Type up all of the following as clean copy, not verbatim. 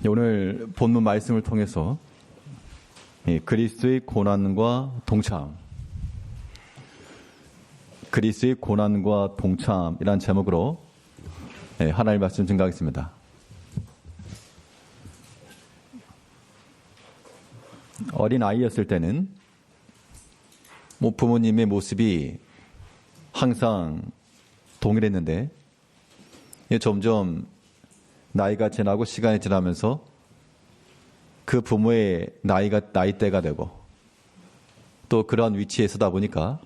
오늘 본문 말씀을 통해서 그리스도의 고난과 동참, 그리스도의 고난과 동참이라는 제목으로 하나님의 말씀 증거하겠습니다. 어린 아이였을 때는 부모님의 모습이 항상 동일했는데 점점 나이가 지나고 시간이 지나면서 그 부모의 나이대가 되고 또 그러한 위치에 서다 보니까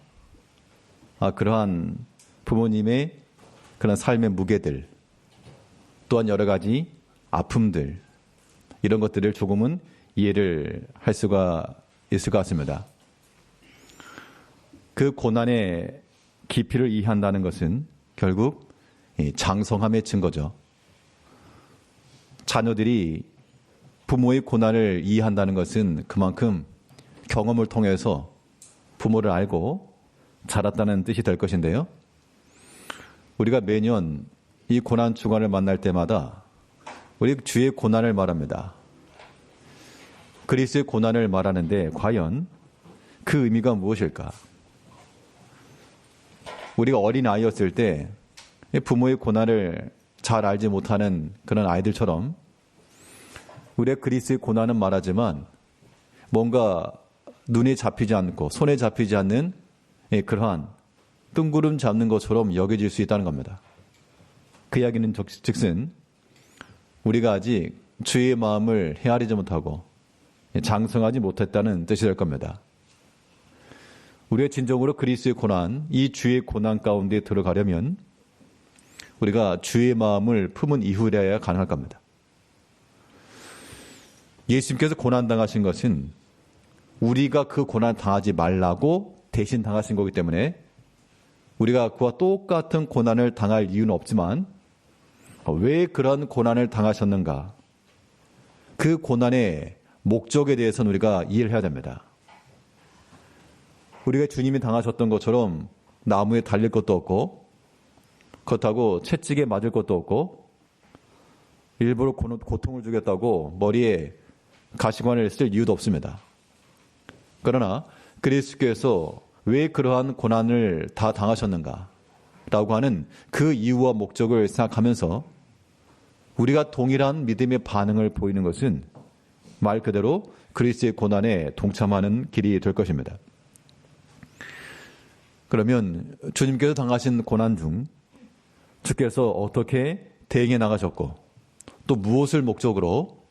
그러한 부모님의 그런 삶의 무게들 또한 여러 가지 아픔들 이런 것들을 조금은 이해를 할 수가 있을 것 같습니다. 그 고난의 깊이를 이해한다는 것은 결국 장성함의 증거죠. 자녀들이 부모의 고난을 이해한다는 것은 그만큼 경험을 통해서 부모를 알고 자랐다는 뜻이 될 것인데요. 우리가 매년 이 고난 주간을 만날 때마다 우리 주의 고난을 말합니다. 그리스도의 고난을 말하는데 과연 그 의미가 무엇일까? 우리가 어린 아이였을 때 부모의 고난을 잘 알지 못하는 그런 아이들처럼 우리가 그리스도의 고난은 말하지만 뭔가 눈에 잡히지 않고 손에 잡히지 않는 그러한 뜬구름 잡는 것처럼 여겨질 수 있다는 겁니다. 그 이야기는 즉슨 우리가 아직 주의 마음을 헤아리지 못하고 장성하지 못했다는 뜻이 될 겁니다. 우리가 진정으로 그리스도의 고난, 이 주의 고난 가운데 들어가려면 우리가 주의 마음을 품은 이후에야 가능할 겁니다. 예수님께서 고난당하신 것은 우리가 그 고난 당하지 말라고 대신 당하신 거기 때문에 우리가 그와 똑같은 고난을 당할 이유는 없지만 왜 그런 고난을 당하셨는가? 그 고난의 목적에 대해서는 우리가 이해를 해야 됩니다. 우리가 주님이 당하셨던 것처럼 나무에 달릴 것도 없고 그렇다고 채찍에 맞을 것도 없고 일부러 고통을 주겠다고 머리에 가시관을 쓸 이유도 없습니다. 그러나 그리스도께서 왜 그러한 고난을 다 당하셨는가 라고 하는 그 이유와 목적을 생각하면서 우리가 동일한 믿음의 반응을 보이는 것은 말 그대로 그리스도의 고난에 동참하는 길이 될 것입니다. 그러면 주님께서 당하신 고난 중 주께서 어떻게 대응해 나가셨고 또 무엇을 목적으로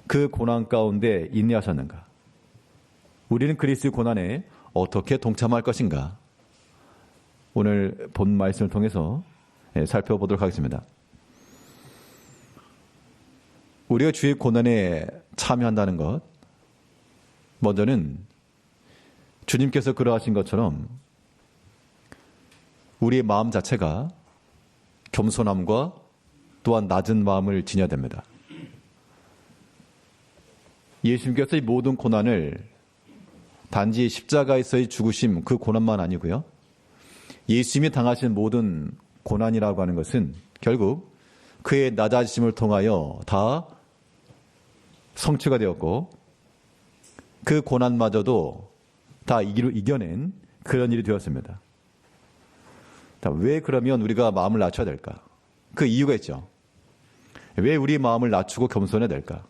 그 고난 가운데 인내하셨는가? 우리는 그리스도의 고난에 어떻게 동참할 것인가? 오늘 본 말씀을 통해서 살펴보도록 하겠습니다. 우리가 주의 고난에 참여한다는 것, 먼저는 주님께서 그러하신 것처럼 우리의 마음 자체가 겸손함과 또한 낮은 마음을 지녀야 됩니다. 예수님께서 이 모든 고난을 단지 십자가에서의 죽으심 그 고난만 아니고요. 예수님이 당하신 모든 고난이라고 하는 것은 결국 그의 낮아지심을 통하여 다 성취가 되었고 그 고난마저도 다 이겨낸 그런 일이 되었습니다. 왜 그러면 우리가 마음을 낮춰야 될까? 그 이유가 있죠. 왜 우리 마음을 낮추고 겸손해야 될까?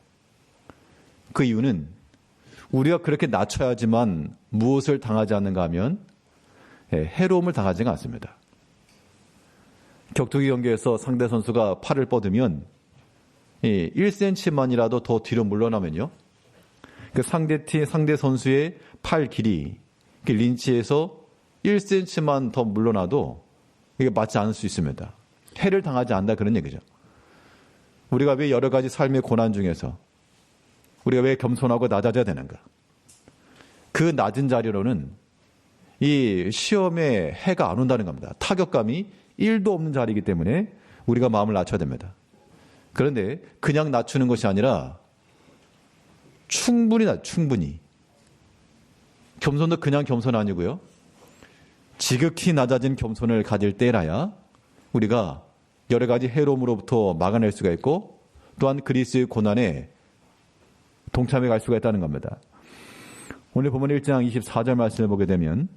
그 이유는 우리가 그렇게 낮춰야지만 무엇을 당하지 않는가 하면 해로움을 당하지가 않습니다. 격투기 경기에서 상대 선수가 팔을 뻗으면 1cm만이라도 더 뒤로 물러나면요. 그 상대 선수의 팔 길이 린치에서 1cm만 더 물러나도 이게 맞지 않을 수 있습니다. 해를 당하지 않는다 그런 얘기죠. 우리가 왜 여러 가지 삶의 고난 중에서 우리가 왜 겸손하고 낮아져야 되는가? 그 낮은 자리로는 이 시험에 해가 안 온다는 겁니다. 타격감이 1도 없는 자리이기 때문에 우리가 마음을 낮춰야 됩니다. 그런데 그냥 낮추는 것이 아니라 충분히. 겸손도 그냥 겸손 아니고요. 지극히 낮아진 겸손을 가질 때라야 우리가 여러 가지 해로움으로부터 막아낼 수가 있고 또한 그리스도의 고난에 동참해 갈 수가 있다는 겁니다. 오늘 본문 1장 24절 말씀을 보게 되면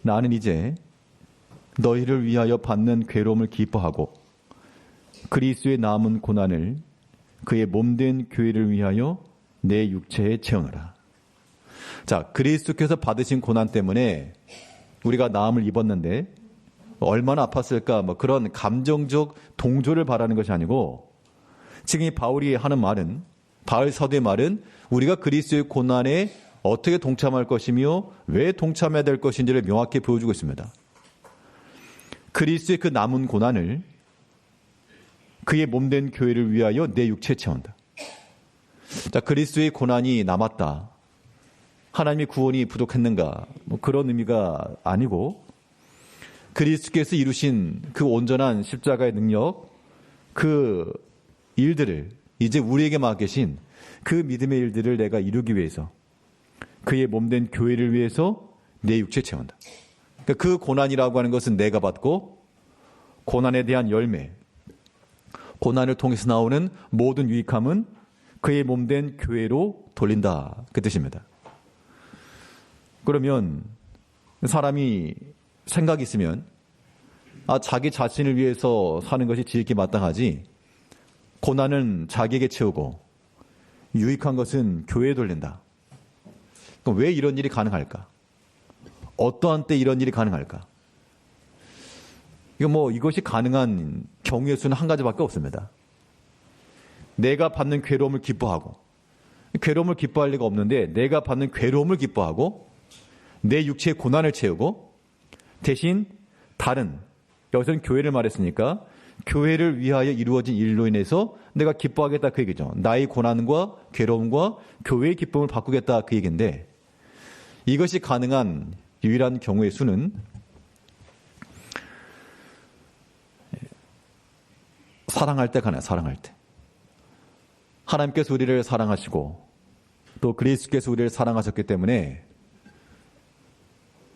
나는 이제 너희를 위하여 받는 괴로움을 기뻐하고 그리스도의 남은 고난을 그의 몸된 교회를 위하여 내 육체에 채우노라. 자, 그리스도께서 받으신 고난 때문에 우리가 나음을 입었는데 얼마나 아팠을까, 뭐 그런 감정적 동조를 바라는 것이 아니고, 지금 이 바울이 하는 말은, 바울 사도의 말은 우리가 그리스도의 고난에 어떻게 동참할 것이며 왜 동참해야 될 것인지를 명확히 보여주고 있습니다. 그리스도의 그 남은 고난을 그의 몸된 교회를 위하여 내 육체에 채운다. 자, 그리스도의 고난이 남았다. 하나님의 구원이 부족했는가? 뭐 그런 의미가 아니고, 그리스도께서 이루신 그 온전한 십자가의 능력, 그 일들을 이제 우리에게 맡기신 그 믿음의 일들을 내가 이루기 위해서 그의 몸된 교회를 위해서 내 육체에 채운다. 그러니까 그 고난이라고 하는 것은 내가 받고 고난에 대한 열매, 고난을 통해서 나오는 모든 유익함은 그의 몸된 교회로 돌린다. 그 뜻입니다. 그러면 사람이 생각이 있으면 자기 자신을 위해서 사는 것이 지극히 마땅하지, 고난은 자기에게 채우고 유익한 것은 교회에 돌린다. 그럼 왜 이런 일이 가능할까? 어떠한 때 이런 일이 가능할까? 이것이 가능한 경우의 수는 한 가지밖에 없습니다. 내가 받는 괴로움을 기뻐하고, 괴로움을 기뻐할 리가 없는데 내가 받는 괴로움을 기뻐하고 내 육체의 고난을 채우고 대신 다른, 여기서는 교회를 말했으니까 교회를 위하여 이루어진 일로 인해서 내가 기뻐하겠다 그 얘기죠. 나의 고난과 괴로움과 교회의 기쁨을 바꾸겠다 그 얘기인데, 이것이 가능한 유일한 경우의 수는 사랑할 때 가능해요. 사랑할 때. 하나님께서 우리를 사랑하시고 또 그리스도께서 우리를 사랑하셨기 때문에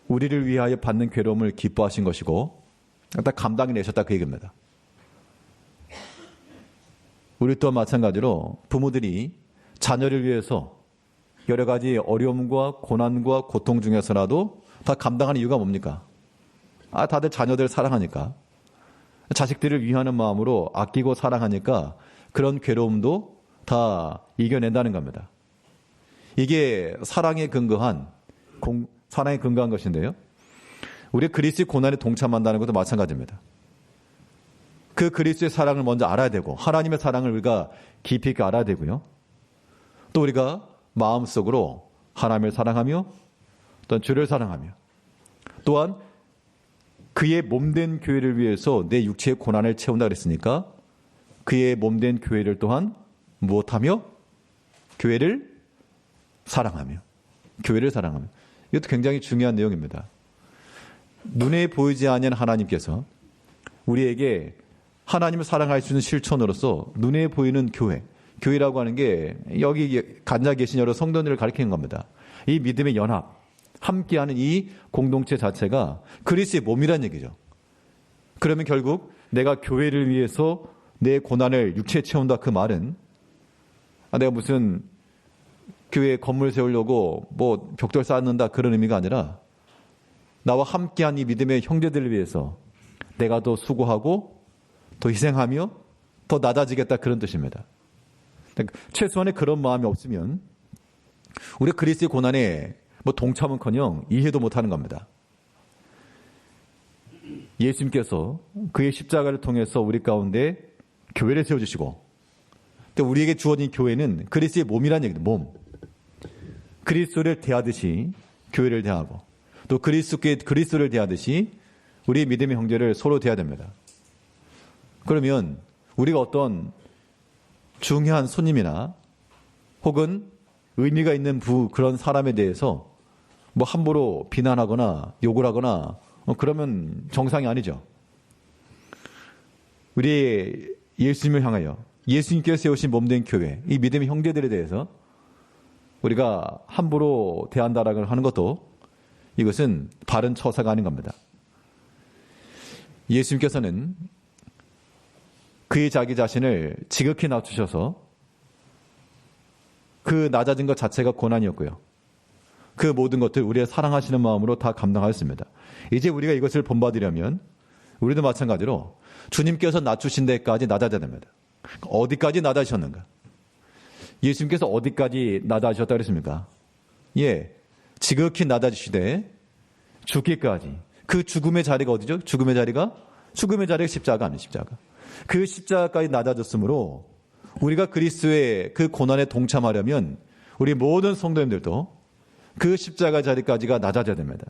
우리를 위하여 받는 괴로움을 기뻐하신 것이고 딱 감당해 내셨다 그 얘기입니다. 우리 또한 마찬가지로 부모들이 자녀를 위해서 여러 가지 어려움과 고난과 고통 중에서라도 다 감당하는 이유가 뭡니까? 다들 자녀들 사랑하니까, 자식들을 위하는 마음으로 아끼고 사랑하니까 그런 괴로움도 다 이겨낸다는 겁니다. 이게 사랑에 근거한 것인데요. 우리 그리스도의 고난에 동참한다는 것도 마찬가지입니다. 그 그리스도의 사랑을 먼저 알아야 되고, 하나님의 사랑을 우리가 깊이 있게 알아야 되고요. 또 우리가 마음속으로 하나님을 사랑하며 또한 주를 사랑하며 또한 그의 몸된 교회를 위해서 내 육체의 고난을 채운다 그랬으니까 그의 몸된 교회를 또한 무엇하며? 교회를 사랑하며. 교회를 사랑하며. 이것도 굉장히 중요한 내용입니다. 눈에 보이지 않는 하나님께서 우리에게 하나님을 사랑할 수 있는 실천으로서 눈에 보이는 교회, 교회라고 하는 게 여기 앉아 계신 여러 성도들을 가리키는 겁니다. 이 믿음의 연합, 함께하는 이 공동체 자체가 그리스도의 몸이란 얘기죠. 그러면 결국 내가 교회를 위해서 내 고난을 육체에 채운다 그 말은 내가 무슨 교회 건물 세우려고 뭐 벽돌 쌓는다 그런 의미가 아니라 나와 함께한 이 믿음의 형제들을 위해서 내가 더 수고하고 더 희생하며 더 낮아지겠다 그런 뜻입니다. 최소한의 그런 마음이 없으면 우리 그리스도의 고난에 동참은커녕 이해도 못하는 겁니다. 예수님께서 그의 십자가를 통해서 우리 가운데 교회를 세워주시고 또 우리에게 주어진 교회는 그리스도의 몸이라는 얘기입니다. 몸. 그리스도를 대하듯이 교회를 대하고 또 그리스도를 대하듯이 우리 믿음의 형제를 서로 대해야 됩니다. 그러면 우리가 어떤 중요한 손님이나 혹은 의미가 있는 그런 사람에 대해서 함부로 비난하거나 욕을 하거나 그러면 정상이 아니죠. 우리 예수님을 향하여 예수님께서 세우신 몸된 교회, 이 믿음의 형제들에 대해서 우리가 함부로 대한다라고 하는 것도 이것은 바른 처사가 아닌 겁니다. 예수님께서는 그의 자기 자신을 지극히 낮추셔서 그 낮아진 것 자체가 고난이었고요. 그 모든 것들 우리의 사랑하시는 마음으로 다 감당하였습니다. 이제 우리가 이것을 본받으려면 우리도 마찬가지로 주님께서 낮추신 데까지 낮아져야 됩니다. 어디까지 낮아지셨는가? 예수님께서 어디까지 낮아지셨다 그랬습니까? 예, 지극히 낮아지시되 죽기까지. 그 죽음의 자리가 어디죠? 죽음의 자리가 십자가 아니에요. 십자가. 그 십자가까지 낮아졌으므로 우리가 그리스도의 그 고난에 동참하려면 우리 모든 성도님들도 그 십자가 자리까지가 낮아져야 됩니다.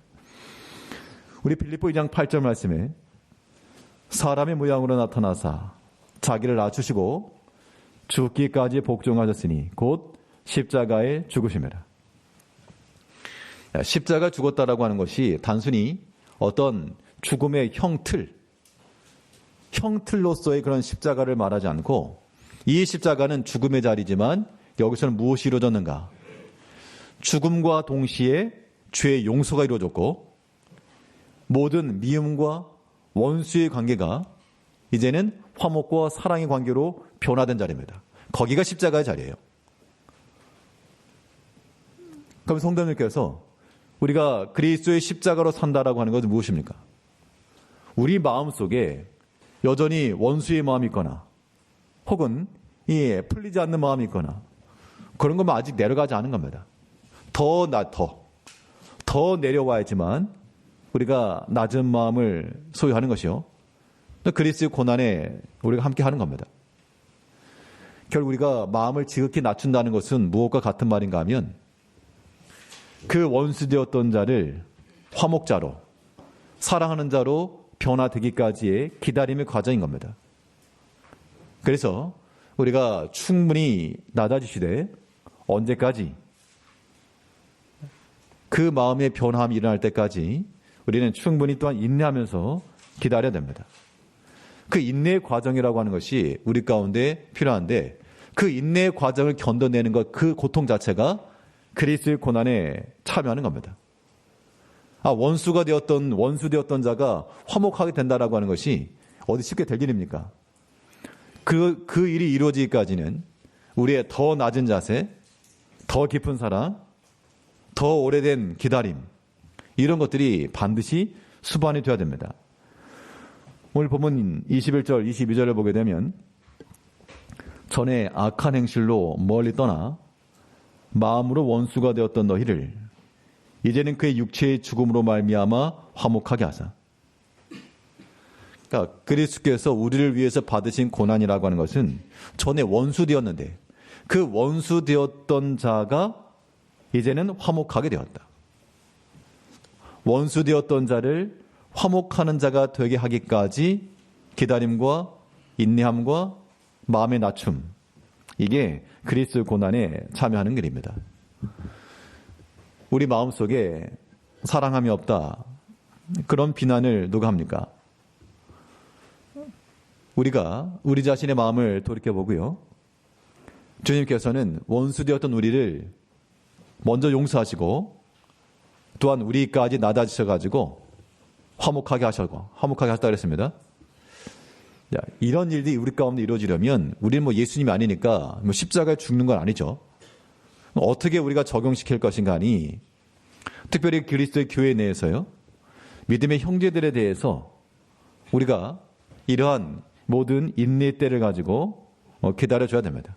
우리 빌립보 2장 8절 말씀에 사람의 모양으로 나타나사 자기를 낮추시고 죽기까지 복종하셨으니 곧 십자가에 죽으심이라. 십자가 죽었다라고 하는 것이 단순히 어떤 죽음의 형틀로서의 그런 십자가를 말하지 않고 이 십자가는 죽음의 자리지만 여기서는 무엇이 이루어졌는가? 죽음과 동시에 죄의 용서가 이루어졌고 모든 미움과 원수의 관계가 이제는 화목과 사랑의 관계로 변화된 자리입니다. 거기가 십자가의 자리예요. 그럼 성도님께서 우리가 그리스도의 십자가로 산다라고 하는 것은 무엇입니까? 우리 마음속에 여전히 원수의 마음이 있거나 혹은 풀리지 않는 마음이 있거나 그런 것만 아직 내려가지 않은 겁니다. 더 내려와야지만 우리가 낮은 마음을 소유하는 것이요. 그리스도의 고난에 우리가 함께 하는 겁니다. 결국 우리가 마음을 지극히 낮춘다는 것은 무엇과 같은 말인가 하면 그 원수되었던 자를 화목자로 사랑하는 자로 변화되기까지의 기다림의 과정인 겁니다. 그래서 우리가 충분히 낮아지시되 언제까지 그 마음의 변화함이 일어날 때까지 우리는 충분히 또한 인내하면서 기다려야 됩니다. 그 인내의 과정이라고 하는 것이 우리 가운데 필요한데 그 인내의 과정을 견뎌내는 것, 그 고통 자체가 그리스도의 고난에 참여하는 겁니다. 원수 되었던 자가 화목하게 된다라고 하는 것이 어디 쉽게 될 일입니까? 그 일이 이루어지기까지는 우리의 더 낮은 자세, 더 깊은 사랑, 더 오래된 기다림, 이런 것들이 반드시 수반이 되어야 됩니다. 오늘 본문 21절, 22절을 보게 되면 전에 악한 행실로 멀리 떠나 마음으로 원수가 되었던 너희를 이제는 그의 육체의 죽음으로 말미암아 화목하게 하사. 그러니까 그리스도께서 우리를 위해서 받으신 고난이라고 하는 것은 전에 원수되었는데 그 원수되었던 자가 이제는 화목하게 되었다. 원수되었던 자를 화목하는 자가 되게 하기까지 기다림과 인내함과 마음의 낮춤, 이게 그리스도의 고난에 참여하는 길입니다. 우리 마음속에 사랑함이 없다, 그런 비난을 누가 합니까? 우리가 우리 자신의 마음을 돌이켜보고요. 주님께서는 원수되었던 우리를 먼저 용서하시고 또한 우리까지 낮아지셔가지고 화목하게 하셨다 그랬습니다. 이런 일들이 우리 가운데 이루어지려면 우리는 예수님이 아니니까 십자가에 죽는 건 아니죠. 어떻게 우리가 적용시킬 것인가 하니 특별히 그리스도의 교회 내에서요. 믿음의 형제들에 대해서 우리가 이러한 모든 인내의 때를 가지고 기다려줘야 됩니다.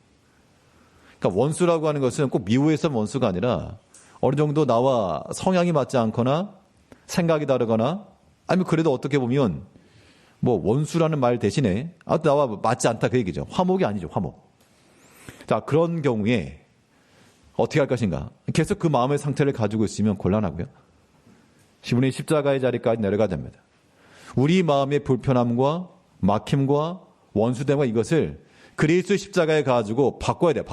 그러니까 원수라고 하는 것은 꼭 미워해서 원수가 아니라 어느 정도 나와 성향이 맞지 않거나 생각이 다르거나 아니면 그래도 어떻게 보면 원수라는 말 대신에 나와 맞지 않다 그 얘기죠. 화목이 아니죠. 화목. 자, 그런 경우에 어떻게 할 것인가? 계속 그 마음의 상태를 가지고 있으면 곤란하고요. 시분이 십자가의 자리까지 내려가야 됩니다. 우리 마음의 불편함과 막힘과 원수됨과 이것을 그리스도의 십자가에 가지고 바꿔야 돼요.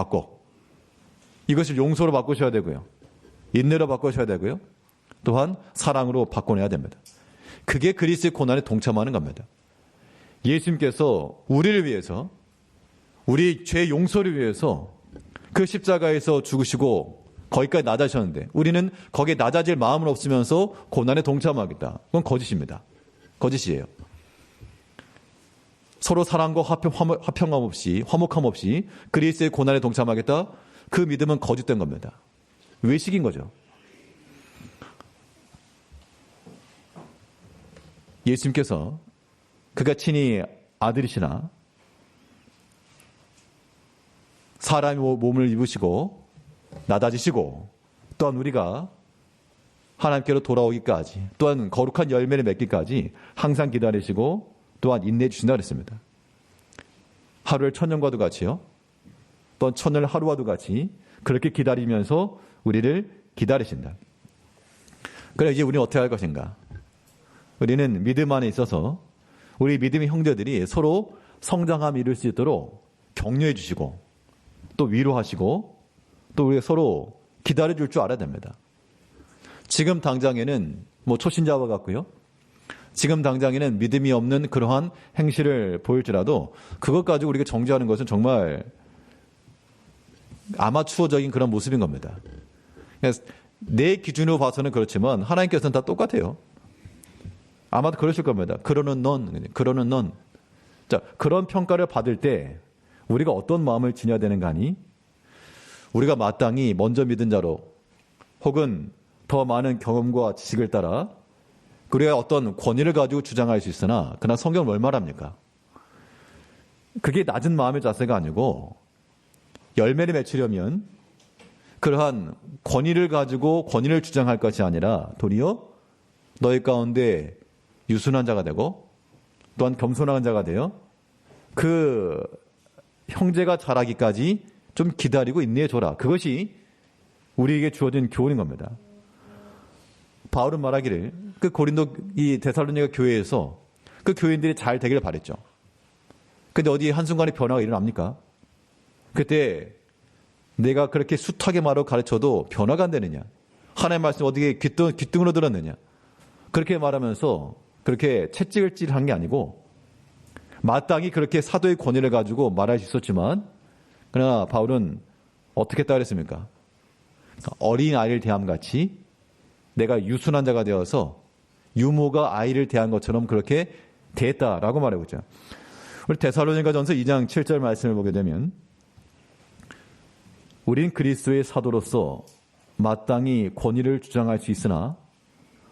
이것을 용서로 바꾸셔야 되고요. 인내로 바꾸셔야 되고요. 또한 사랑으로 바꿔내야 됩니다. 그게 그리스도의 고난에 동참하는 겁니다. 예수님께서 우리를 위해서, 우리 죄 용서를 위해서 그 십자가에서 죽으시고 거기까지 낮아지셨는데 우리는 거기에 낮아질 마음은 없으면서 고난에 동참하겠다. 그건 거짓입니다. 거짓이에요. 서로 사랑과 화평함 없이, 화목함 없이 그리스도의 고난에 동참하겠다. 그 믿음은 거짓된 겁니다. 외식인 거죠. 예수님께서 그가 친히 아들이시나 사람의 몸을 입으시고 낮아지시고 또한 우리가 하나님께로 돌아오기까지 또한 거룩한 열매를 맺기까지 항상 기다리시고 또한 인내해 주신다 그랬습니다. 하루를 천년과도 같이요. 또한 천년을 하루와도 같이 그렇게 기다리면서 우리를 기다리신다. 그래 이제 우리는 어떻게 할 것인가? 우리는 믿음 안에 있어서 우리 믿음의 형제들이 서로 성장함을 이룰 수 있도록 격려해 주시고 또 위로하시고 또 우리가 서로 기다려 줄 줄 알아야 됩니다. 지금 당장에는 뭐 초신자와 같고요. 지금 당장에는 믿음이 없는 그러한 행실을 보일지라도 그것 가지고 우리가 정죄하는 것은 정말 아마추어적인 그런 모습인 겁니다. 내 기준으로 봐서는 그렇지만 하나님께서는 다 똑같아요. 아마도 그러실 겁니다. 그러는 넌. 자, 그런 평가를 받을 때 우리가 어떤 마음을 지녀야 되는가 하니 우리가 마땅히 먼저 믿은 자로 혹은 더 많은 경험과 지식을 따라 우리가 어떤 권위를 가지고 주장할 수 있으나 그러나 성경은 뭘 말합니까? 그게 낮은 마음의 자세가 아니고 열매를 맺으려면 그러한 권위를 가지고 권위를 주장할 것이 아니라 도리어 너희 가운데 유순한 자가 되고 또한 겸손한 자가 되어 그 형제가 자라기까지 좀 기다리고 인내해 줘라. 그것이 우리에게 주어진 교훈인 겁니다. 바울은 말하기를 그 고린도 이 데살로니가 교회에서 그 교인들이 잘 되기를 바랬죠. 근데 어디 한순간에 변화가 일어납니까? 그때 내가 그렇게 숱하게 말하고 가르쳐도 변화가 안 되느냐? 하나님의 말씀 어떻게 귓등으로 들었느냐? 그렇게 말하면서 그렇게 채찍을 찔한 게 아니고 마땅히 그렇게 사도의 권위를 가지고 말할 수 있었지만 그러나 바울은 어떻게 했다 그랬습니까? 어린 아이를 대함같이 내가 유순한 자가 되어서 유모가 아이를 대한 것처럼 그렇게 대했다라고 말하고 있죠. 우리 데살로니가전서 2장 7절 말씀을 보게 되면 우린 그리스도의 사도로서 마땅히 권위를 주장할 수 있으나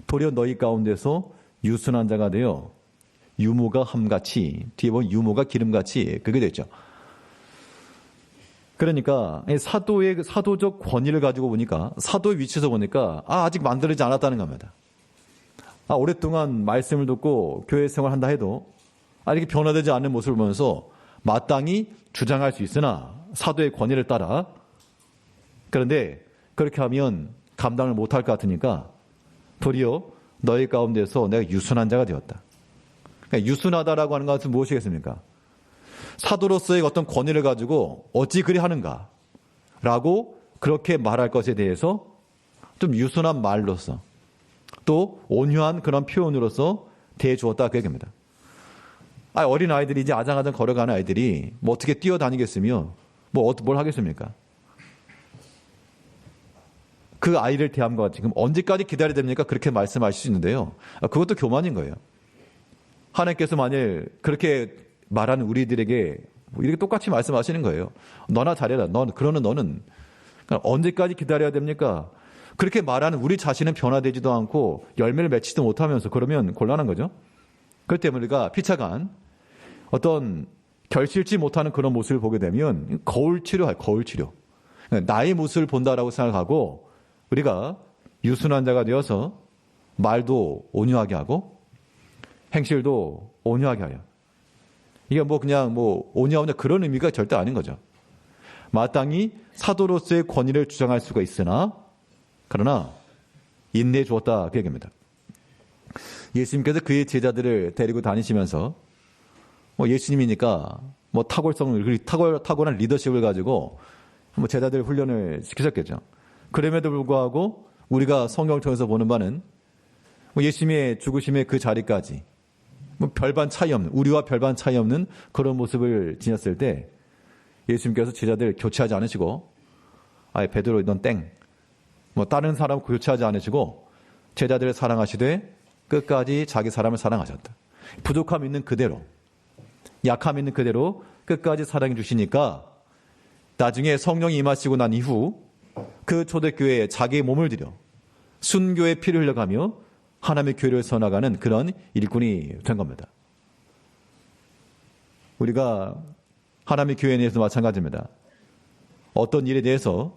도리어 너희 가운데서 유순한 자가 되어 유모가 함같이 뒤에 보면 유모가 기름같이 그게 됐죠. 그러니까 사도의 사도적 권위를 가지고 보니까 사도의 위치에서 보니까 아직 만들어지지 않았다는 겁니다. 오랫동안 말씀을 듣고 교회 생활한다 해도 아직 변화되지 않는 모습을 보면서 마땅히 주장할 수 있으나 사도의 권위를 따라 그런데 그렇게 하면 감당을 못할 것 같으니까 도리어 너희 가운데서 내가 유순한 자가 되었다. 그러니까 유순하다라고 하는 것은 무엇이겠습니까? 사도로서의 어떤 권위를 가지고 어찌 그리 하는가 라고 그렇게 말할 것에 대해서 좀 유순한 말로서 또 온유한 그런 표현으로서 대해주었다 그 얘기입니다. 어린 아이들이 이제 아장아장 걸어가는 아이들이 뭐 어떻게 뛰어다니겠으며 뭘 하겠습니까? 그 아이를 대함과 같이 그럼 언제까지 기다려야 됩니까? 그렇게 말씀하실 수 있는데요. 그것도 교만인 거예요. 하나님께서 만일 그렇게 말하는 우리들에게 이렇게 똑같이 말씀하시는 거예요. 너나 잘해라. 그러는 너는 언제까지 기다려야 됩니까? 그렇게 말하는 우리 자신은 변화되지도 않고 열매를 맺지도 못하면서 그러면 곤란한 거죠. 그렇기 때문에 우리가 피차간 어떤 결실치 못하는 그런 모습을 보게 되면 거울 치료. 나의 모습을 본다라고 생각하고 우리가 유순한 자가 되어서 말도 온유하게 하고 행실도 온유하게 하여. 이게 그냥 온유하냐 그런 의미가 절대 아닌 거죠. 마땅히 사도로서의 권위를 주장할 수가 있으나 그러나 인내해 주었다 그 얘기입니다. 예수님께서 그의 제자들을 데리고 다니시면서 예수님이니까 탁월한 리더십을 가지고 제자들 훈련을 시키셨겠죠. 그럼에도 불구하고 우리가 성경을 통해서 보는 바는 예수님의 죽으심의 그 자리까지 별반 차이 없는 우리와 별반 차이 없는 그런 모습을 지녔을 때 예수님께서 제자들 교체하지 않으시고 베드로 넌 땡. 다른 사람 교체하지 않으시고 제자들을 사랑하시되 끝까지 자기 사람을 사랑하셨다. 부족함 있는 그대로 약함 있는 그대로 끝까지 사랑해 주시니까 나중에 성령이 임하시고 난 이후 그 초대교회에 자기의 몸을 들여 순교의 피를 흘려가며 하나님의 교회를 세워나가는 그런 일꾼이 된 겁니다. 우리가 하나님의 교회에 대해서 마찬가지입니다. 어떤 일에 대해서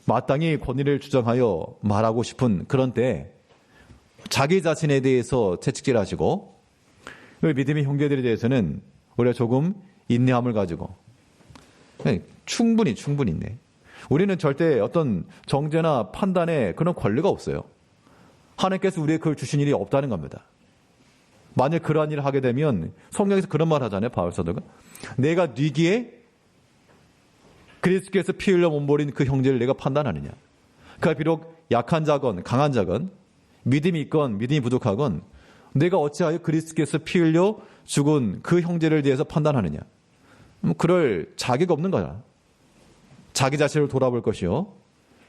마땅히 권위를 주장하여 말하고 싶은 그런 때에 자기 자신에 대해서 채찍질하시고 믿음의 형제들에 대해서는 우리가 조금 인내함을 가지고 충분히 있네. 우리는 절대 어떤 정죄나 판단에 그런 권리가 없어요. 하나님께서 우리에게 그걸 주신 일이 없다는 겁니다. 만약 그러한 일을 하게 되면 성경에서 그런 말 하잖아요. 바울 사도가. 내가 뉘기에 그리스도께서 피 흘려 몸버린 그 형제를 내가 판단하느냐. 그가 비록 약한 자건 강한 자건 믿음이 있건 믿음이 부족하건 내가 어찌하여 그리스도께서 피 흘려 죽은 그 형제를 대해서 판단하느냐. 그럴 자격 없는 거야. 자기 자신을 돌아볼 것이요.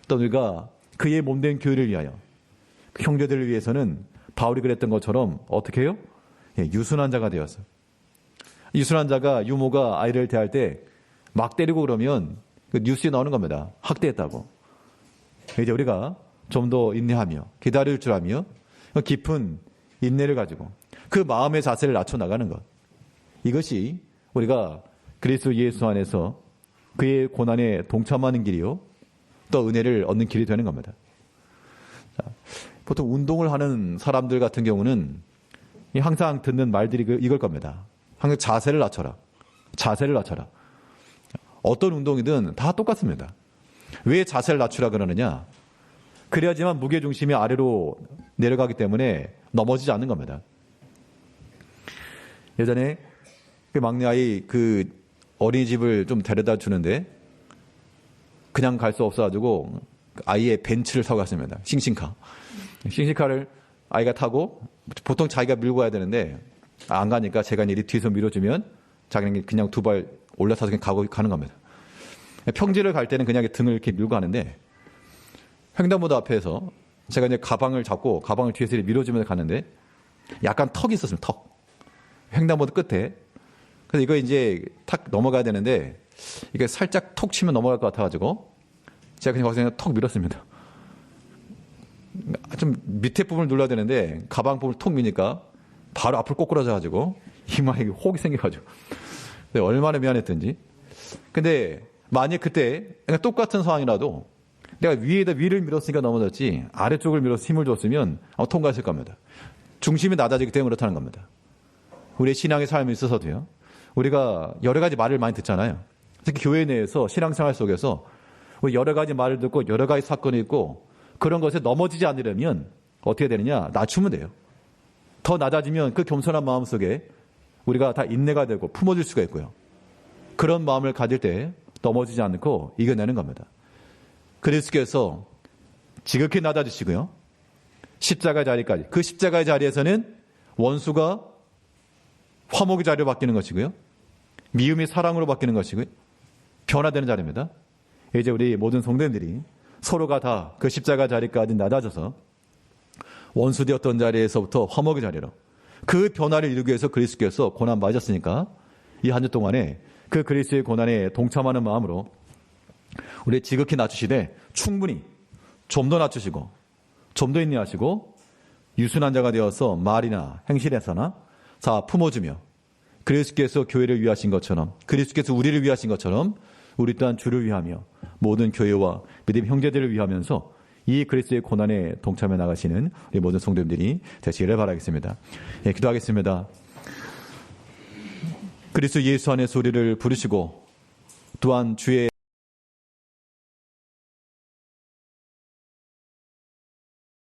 또 우리가 그의 몸된 교회를 위하여 그 형제들을 위해서는 바울이 그랬던 것처럼 어떻게 해요? 유순한 자가 되었어. 유순한 자가 유모가 아이를 대할 때 막 때리고 그러면 그 뉴스에 나오는 겁니다. 학대했다고. 이제 우리가 좀 더 인내하며 기다릴 줄 알며 깊은 인내를 가지고 그 마음의 자세를 낮춰 나가는 것. 이것이 우리가 그리스도 예수 안에서 그의 고난에 동참하는 길이요. 또 은혜를 얻는 길이 되는 겁니다. 자, 보통 운동을 하는 사람들 같은 경우는 항상 듣는 말들이 이걸 겁니다. 항상 자세를 낮춰라. 자세를 낮춰라. 어떤 운동이든 다 똑같습니다. 왜 자세를 낮추라 그러느냐? 그래야지만 무게중심이 아래로 내려가기 때문에 넘어지지 않는 겁니다. 예전에 그 막내 아이 그 어린이집을 좀 데려다 주는데 그냥 갈 수 없어가지고 아이의 벤츠를 사고 갔습니다. 싱싱카. 싱싱카를 아이가 타고 보통 자기가 밀고 가야 되는데 안 가니까 제가 이제 뒤에서 밀어주면 자기는 그냥 두 발 올라타서 그냥 가는 겁니다. 평지를 갈 때는 그냥 등을 이렇게 밀고 가는데 횡단보도 앞에서 제가 이제 가방을 잡고 가방을 뒤에서 밀어주면서 가는데 약간 턱이 있었습니다. 턱. 횡단보도 끝에. 그래서 이거 이제 탁 넘어가야 되는데 이게 살짝 톡 치면 넘어갈 것 같아가지고 제가 그냥 거기서 턱 밀었습니다. 좀 밑에 부분을 눌러야 되는데 가방 부분을 톡 미니까 바로 앞으로 꼬꾸라져가지고 이마에 혹이 생겨가지고 얼마나 미안했던지. 근데 만약 그때 똑같은 상황이라도 내가 위를 밀었으니까 넘어졌지 아래쪽을 밀어서 힘을 줬으면 통과했을 겁니다. 중심이 낮아지기 때문에 그렇다는 겁니다. 우리의 신앙의 삶에 있어서도요. 우리가 여러 가지 말을 많이 듣잖아요. 특히 교회 내에서 신앙생활 속에서 여러 가지 말을 듣고 여러 가지 사건이 있고 그런 것에 넘어지지 않으려면 어떻게 되느냐? 낮추면 돼요. 더 낮아지면 그 겸손한 마음 속에 우리가 다 인내가 되고 품어줄 수가 있고요. 그런 마음을 가질 때 넘어지지 않고 이겨내는 겁니다. 그리스도께서 지극히 낮아지시고요. 십자가의 자리까지. 그 십자가의 자리에서는 원수가 화목의 자리로 바뀌는 것이고요. 미움이 사랑으로 바뀌는 것이고요. 변화되는 자리입니다. 이제 우리 모든 성도님들이 서로가 다 그 십자가 자리까지 낮아져서 원수되었던 자리에서부터 화목의 자리로 그 변화를 이루기 위해서 그리스도께서 고난 맞았으니까 이 한 주 동안에 그 그리스도의 고난에 동참하는 마음으로 우리 지극히 낮추시되 충분히 좀 더 낮추시고 좀 더 인내하시고 유순한 자가 되어서 말이나 행실에서나 다 품어주며 그리스도께서 교회를 위하신 것처럼 그리스도께서 우리를 위하신 것처럼 우리 또한 주를 위하며 모든 교회와 믿음 형제들을 위하면서 이 그리스도의 고난에 동참해 나가시는 우리 모든 성도님들이 되시기를 바라겠습니다. 예, 기도하겠습니다. 그리스도 예수 안에서 우리를 부르시고 또한 주의